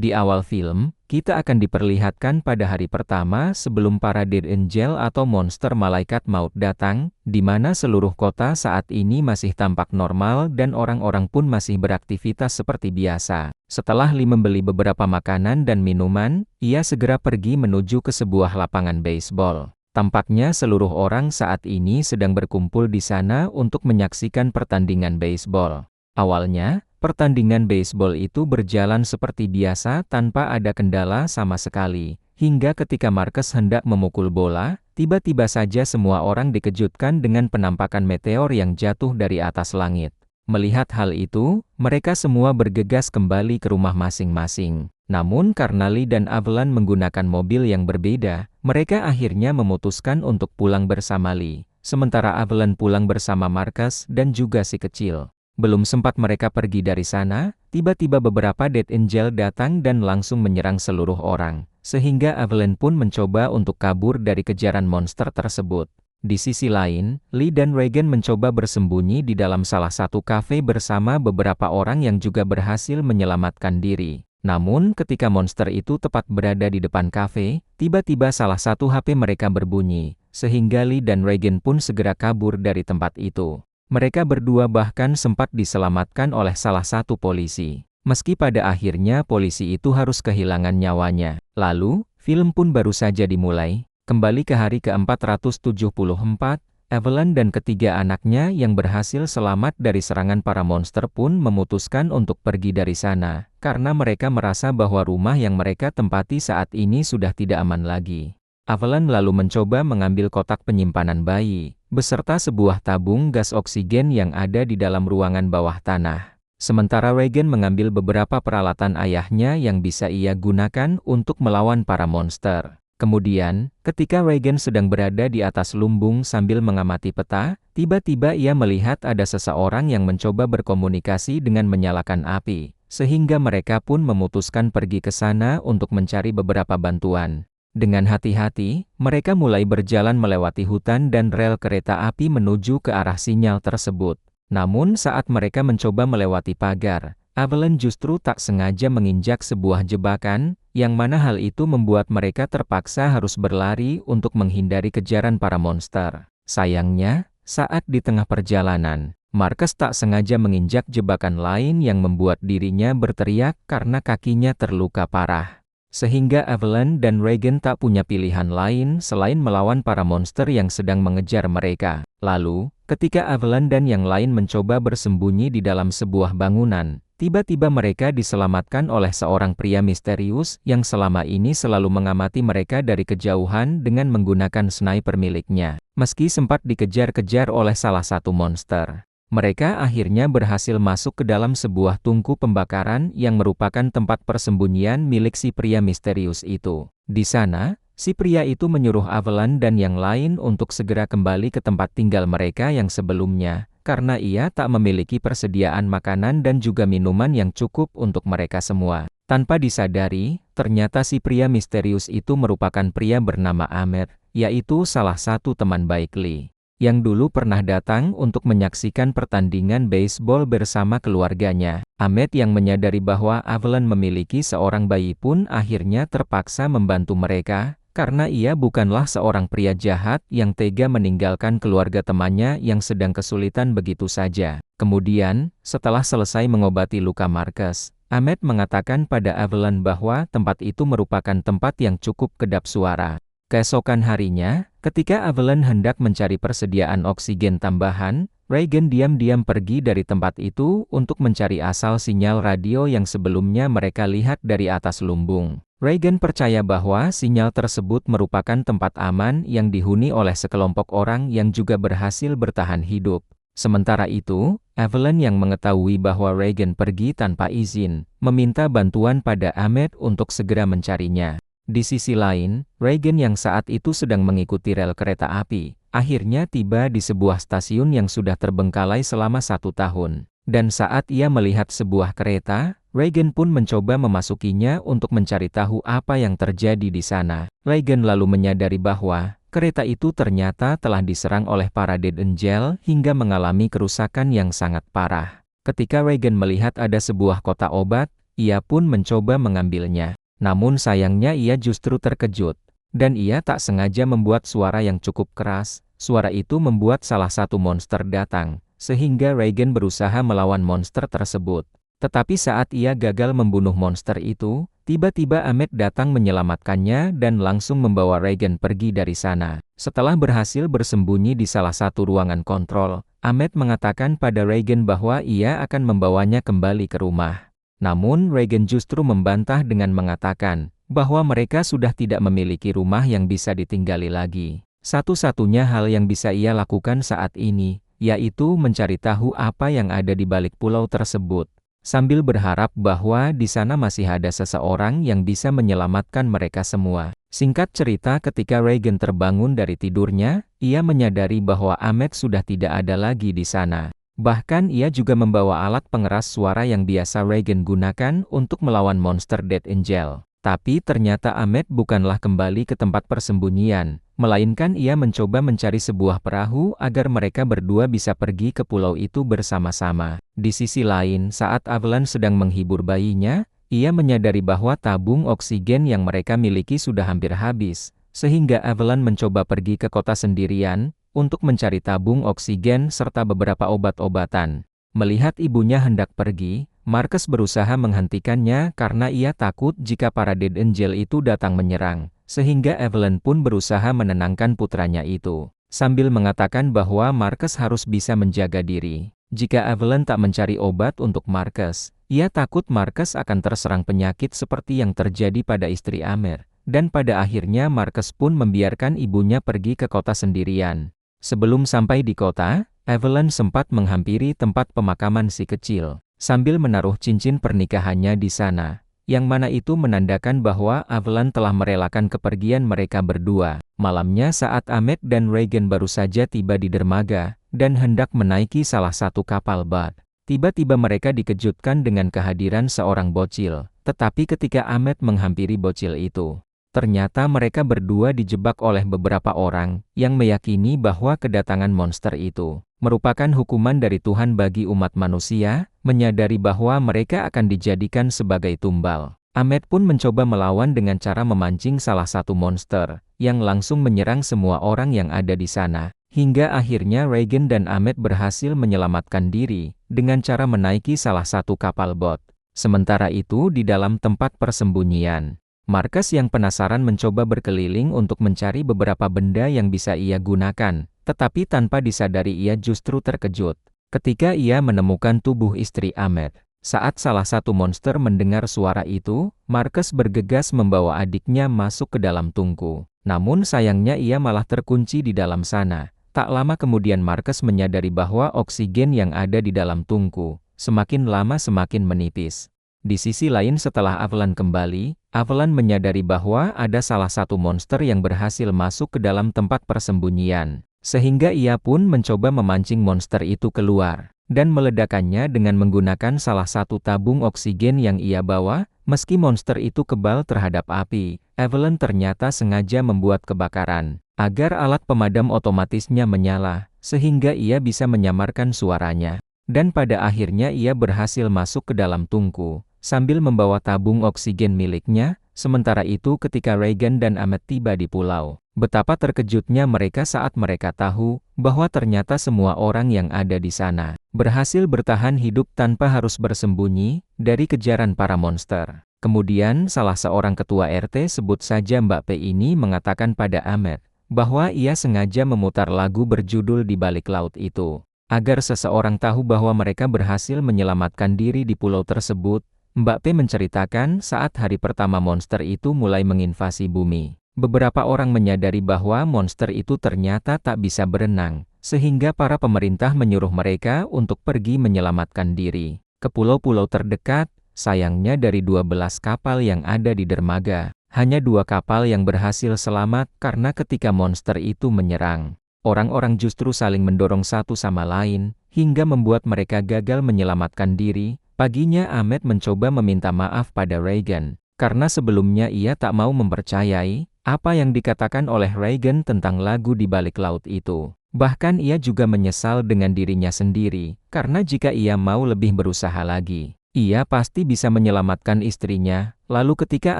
Di awal film, kita akan diperlihatkan pada hari pertama sebelum para Dead Angel atau monster malaikat maut datang, di mana seluruh kota saat ini masih tampak normal dan orang-orang pun masih beraktivitas seperti biasa. Setelah Lee membeli beberapa makanan dan minuman, ia segera pergi menuju ke sebuah lapangan baseball. Tampaknya seluruh orang saat ini sedang berkumpul di sana untuk menyaksikan pertandingan baseball. Awalnya, pertandingan baseball itu berjalan seperti biasa tanpa ada kendala sama sekali, hingga ketika Marcus hendak memukul bola, tiba-tiba saja semua orang dikejutkan dengan penampakan meteor yang jatuh dari atas langit. Melihat hal itu, mereka semua bergegas kembali ke rumah masing-masing. Namun karena Lee dan Avalon menggunakan mobil yang berbeda, mereka akhirnya memutuskan untuk pulang bersama Lee, sementara Avalon pulang bersama Marcus dan juga si kecil. Belum sempat mereka pergi dari sana, tiba-tiba beberapa Dead Angel datang dan langsung menyerang seluruh orang, sehingga Avalon pun mencoba untuk kabur dari kejaran monster tersebut. Di sisi lain, Lee dan Regan mencoba bersembunyi di dalam salah satu kafe bersama beberapa orang yang juga berhasil menyelamatkan diri. Namun ketika monster itu tepat berada di depan kafe, tiba-tiba salah satu HP mereka berbunyi, sehingga Lee dan Regan pun segera kabur dari tempat itu. Mereka berdua bahkan sempat diselamatkan oleh salah satu polisi. Meski pada akhirnya polisi itu harus kehilangan nyawanya. Lalu, film pun baru saja dimulai. Kembali ke hari ke-474, Avalon dan ketiga anaknya yang berhasil selamat dari serangan para monster pun memutuskan untuk pergi dari sana, karena mereka merasa bahwa rumah yang mereka tempati saat ini sudah tidak aman lagi. Avalon lalu mencoba mengambil kotak penyimpanan bayi, beserta sebuah tabung gas oksigen yang ada di dalam ruangan bawah tanah. Sementara Regan mengambil beberapa peralatan ayahnya yang bisa ia gunakan untuk melawan para monster. Kemudian, ketika Regan sedang berada di atas lumbung sambil mengamati peta, tiba-tiba ia melihat ada seseorang yang mencoba berkomunikasi dengan menyalakan api, sehingga mereka pun memutuskan pergi ke sana untuk mencari beberapa bantuan. Dengan hati-hati, mereka mulai berjalan melewati hutan dan rel kereta api menuju ke arah sinyal tersebut. Namun saat mereka mencoba melewati pagar, Avalon justru tak sengaja menginjak sebuah jebakan, yang mana hal itu membuat mereka terpaksa harus berlari untuk menghindari kejaran para monster. Sayangnya, saat di tengah perjalanan, Marcus tak sengaja menginjak jebakan lain yang membuat dirinya berteriak karena kakinya terluka parah. Sehingga Avalon dan Regan tak punya pilihan lain selain melawan para monster yang sedang mengejar mereka. Lalu, ketika Avalon dan yang lain mencoba bersembunyi di dalam sebuah bangunan, tiba-tiba mereka diselamatkan oleh seorang pria misterius yang selama ini selalu mengamati mereka dari kejauhan dengan menggunakan sniper miliknya. Meski sempat dikejar-kejar oleh salah satu monster, mereka akhirnya berhasil masuk ke dalam sebuah tungku pembakaran yang merupakan tempat persembunyian milik si pria misterius itu. Di sana, si pria itu menyuruh Avalon dan yang lain untuk segera kembali ke tempat tinggal mereka yang sebelumnya, karena ia tak memiliki persediaan makanan dan juga minuman yang cukup untuk mereka semua. Tanpa disadari, ternyata si pria misterius itu merupakan pria bernama Ahmed, yaitu salah satu teman baik Lee, yang dulu pernah datang untuk menyaksikan pertandingan baseball bersama keluarganya. Ahmed yang menyadari bahwa Avalon memiliki seorang bayi pun akhirnya terpaksa membantu mereka, karena ia bukanlah seorang pria jahat yang tega meninggalkan keluarga temannya yang sedang kesulitan begitu saja. Kemudian, setelah selesai mengobati luka Marcus, Ahmed mengatakan pada Avalon bahwa tempat itu merupakan tempat yang cukup kedap suara. Keesokan harinya, ketika Avalon hendak mencari persediaan oksigen tambahan, Regan diam-diam pergi dari tempat itu untuk mencari asal sinyal radio yang sebelumnya mereka lihat dari atas lumbung. Regan percaya bahwa sinyal tersebut merupakan tempat aman yang dihuni oleh sekelompok orang yang juga berhasil bertahan hidup. Sementara itu, Avalon yang mengetahui bahwa Regan pergi tanpa izin, meminta bantuan pada Ahmed untuk segera mencarinya. Di sisi lain, Regan yang saat itu sedang mengikuti rel kereta api, akhirnya tiba di sebuah stasiun yang sudah terbengkalai selama 1 tahun. Dan saat ia melihat sebuah kereta, Regan pun mencoba memasukinya untuk mencari tahu apa yang terjadi di sana. Regan lalu menyadari bahwa kereta itu ternyata telah diserang oleh para Dead Angel hingga mengalami kerusakan yang sangat parah. Ketika Regan melihat ada sebuah kotak obat, ia pun mencoba mengambilnya. Namun sayangnya ia justru terkejut. Dan ia tak sengaja membuat suara yang cukup keras. Suara itu membuat salah satu monster datang, sehingga Regan berusaha melawan monster tersebut. Tetapi saat ia gagal membunuh monster itu, tiba-tiba Ahmed datang menyelamatkannya dan langsung membawa Regan pergi dari sana. Setelah berhasil bersembunyi di salah satu ruangan kontrol, Ahmed mengatakan pada Regan bahwa ia akan membawanya kembali ke rumah. Namun Regan justru membantah dengan mengatakan bahwa mereka sudah tidak memiliki rumah yang bisa ditinggali lagi. Satu-satunya hal yang bisa ia lakukan saat ini, yaitu mencari tahu apa yang ada di balik pulau tersebut, sambil berharap bahwa di sana masih ada seseorang yang bisa menyelamatkan mereka semua. Singkat cerita, ketika Regan terbangun dari tidurnya, ia menyadari bahwa Ahmed sudah tidak ada lagi di sana. Bahkan ia juga membawa alat pengeras suara yang biasa Regan gunakan untuk melawan monster Dead Angel. Tapi ternyata Ahmed bukanlah kembali ke tempat persembunyian, melainkan ia mencoba mencari sebuah perahu agar mereka berdua bisa pergi ke pulau itu bersama-sama. Di sisi lain, saat Avalon sedang menghibur bayinya, ia menyadari bahwa tabung oksigen yang mereka miliki sudah hampir habis, sehingga Avalon mencoba pergi ke kota sendirian untuk mencari tabung oksigen serta beberapa obat-obatan. Melihat ibunya hendak pergi, Marcus berusaha menghentikannya karena ia takut jika para Dead Angel itu datang menyerang, sehingga Avalon pun berusaha menenangkan putranya itu, sambil mengatakan bahwa Marcus harus bisa menjaga diri. Jika Avalon tak mencari obat untuk Marcus, ia takut Marcus akan terserang penyakit seperti yang terjadi pada istri Amer, dan pada akhirnya Marcus pun membiarkan ibunya pergi ke kota sendirian. Sebelum sampai di kota, Avalon sempat menghampiri tempat pemakaman si kecil, sambil menaruh cincin pernikahannya di sana, yang mana itu menandakan bahwa Avalon telah merelakan kepergian mereka berdua. Malamnya saat Ahmed dan Regan baru saja tiba di dermaga, dan hendak menaiki salah satu kapal bat, tiba-tiba mereka dikejutkan dengan kehadiran seorang bocil. Tetapi ketika Ahmed menghampiri bocil itu, ternyata mereka berdua dijebak oleh beberapa orang, yang meyakini bahwa kedatangan monster itu merupakan hukuman dari Tuhan bagi umat manusia, menyadari bahwa mereka akan dijadikan sebagai tumbal. Ahmed pun mencoba melawan dengan cara memancing salah satu monster, yang langsung menyerang semua orang yang ada di sana, hingga akhirnya Regan dan Ahmed berhasil menyelamatkan diri, dengan cara menaiki salah satu kapal bot. Sementara itu di dalam tempat persembunyian, Marcus yang penasaran mencoba berkeliling untuk mencari beberapa benda yang bisa ia gunakan, tetapi tanpa disadari ia justru terkejut ketika ia menemukan tubuh istri Ahmed. Saat salah satu monster mendengar suara itu, Marcus bergegas membawa adiknya masuk ke dalam tungku. Namun sayangnya ia malah terkunci di dalam sana. Tak lama kemudian Marcus menyadari bahwa oksigen yang ada di dalam tungku semakin lama semakin menipis. Di sisi lain setelah Avalon kembali, Avalon menyadari bahwa ada salah satu monster yang berhasil masuk ke dalam tempat persembunyian. Sehingga ia pun mencoba memancing monster itu keluar, dan meledakannya dengan menggunakan salah satu tabung oksigen yang ia bawa. Meski monster itu kebal terhadap api, Avalon ternyata sengaja membuat kebakaran, agar alat pemadam otomatisnya menyala, sehingga ia bisa menyamarkan suaranya. Dan pada akhirnya ia berhasil masuk ke dalam tungku, sambil membawa tabung oksigen miliknya. Sementara itu ketika Regan dan Ahmed tiba di pulau, betapa terkejutnya mereka saat mereka tahu bahwa ternyata semua orang yang ada di sana berhasil bertahan hidup tanpa harus bersembunyi dari kejaran para monster. Kemudian salah seorang ketua RT, sebut saja Mbak P ini, mengatakan pada Ahmed bahwa ia sengaja memutar lagu berjudul Di Balik Laut itu, agar seseorang tahu bahwa mereka berhasil menyelamatkan diri di pulau tersebut. Mbak P menceritakan saat hari pertama monster itu mulai menginvasi bumi, beberapa orang menyadari bahwa monster itu ternyata tak bisa berenang, sehingga para pemerintah menyuruh mereka untuk pergi menyelamatkan diri ke pulau-pulau terdekat. Sayangnya dari 12 kapal yang ada di dermaga, hanya 2 kapal yang berhasil selamat karena ketika monster itu menyerang, orang-orang justru saling mendorong satu sama lain, hingga membuat mereka gagal menyelamatkan diri. Paginya Ahmed mencoba meminta maaf pada Regan, karena sebelumnya ia tak mau mempercayai apa yang dikatakan oleh Regan tentang lagu Di Balik Laut itu. Bahkan ia juga menyesal dengan dirinya sendiri, karena jika ia mau lebih berusaha lagi, Ia pasti bisa menyelamatkan istrinya. Lalu ketika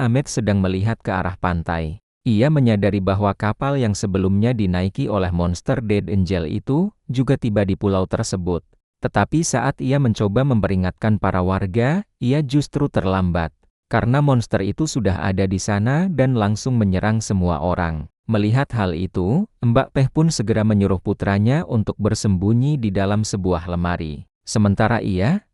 Ahmed sedang melihat ke arah pantai, ia menyadari bahwa kapal yang sebelumnya dinaiki oleh monster Dead Angel itu juga tiba di pulau tersebut. Tetapi saat ia mencoba memperingatkan para warga, ia justru terlambat. Karena monster itu sudah ada di sana dan langsung menyerang semua orang. Melihat hal itu, Mbak Peh pun segera menyuruh putranya untuk bersembunyi di dalam sebuah lemari. Sementara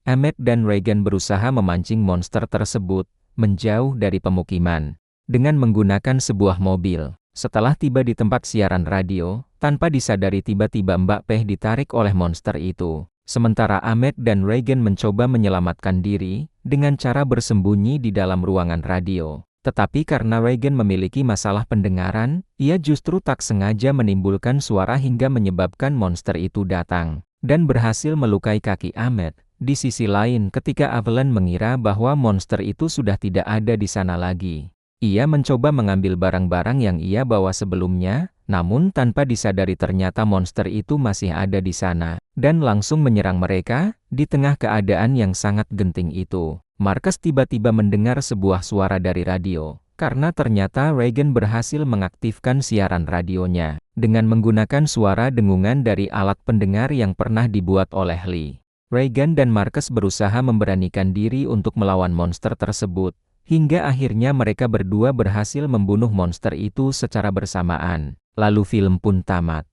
Ahmed dan Regan berusaha memancing monster tersebut menjauh dari pemukiman dengan menggunakan sebuah mobil. Setelah tiba di tempat siaran radio, tanpa disadari tiba-tiba Mbak Peh ditarik oleh monster itu. Sementara Ahmed dan Regan mencoba menyelamatkan diri dengan cara bersembunyi di dalam ruangan radio. Tetapi karena Regan memiliki masalah pendengaran, ia justru tak sengaja menimbulkan suara hingga menyebabkan monster itu datang dan berhasil melukai kaki Ahmed. Di sisi lain, ketika Evelyn mengira bahwa monster itu sudah tidak ada di sana lagi, ia mencoba mengambil barang-barang yang ia bawa sebelumnya, namun tanpa disadari ternyata monster itu masih ada di sana, dan langsung menyerang mereka. Di tengah keadaan yang sangat genting itu, Marcus tiba-tiba mendengar sebuah suara dari radio. Karena ternyata Regan berhasil mengaktifkan siaran radionya dengan menggunakan suara dengungan dari alat pendengar yang pernah dibuat oleh Lee. Regan dan Marcus berusaha memberanikan diri untuk melawan monster tersebut, hingga akhirnya mereka berdua berhasil membunuh monster itu secara bersamaan. Lalu film pun tamat.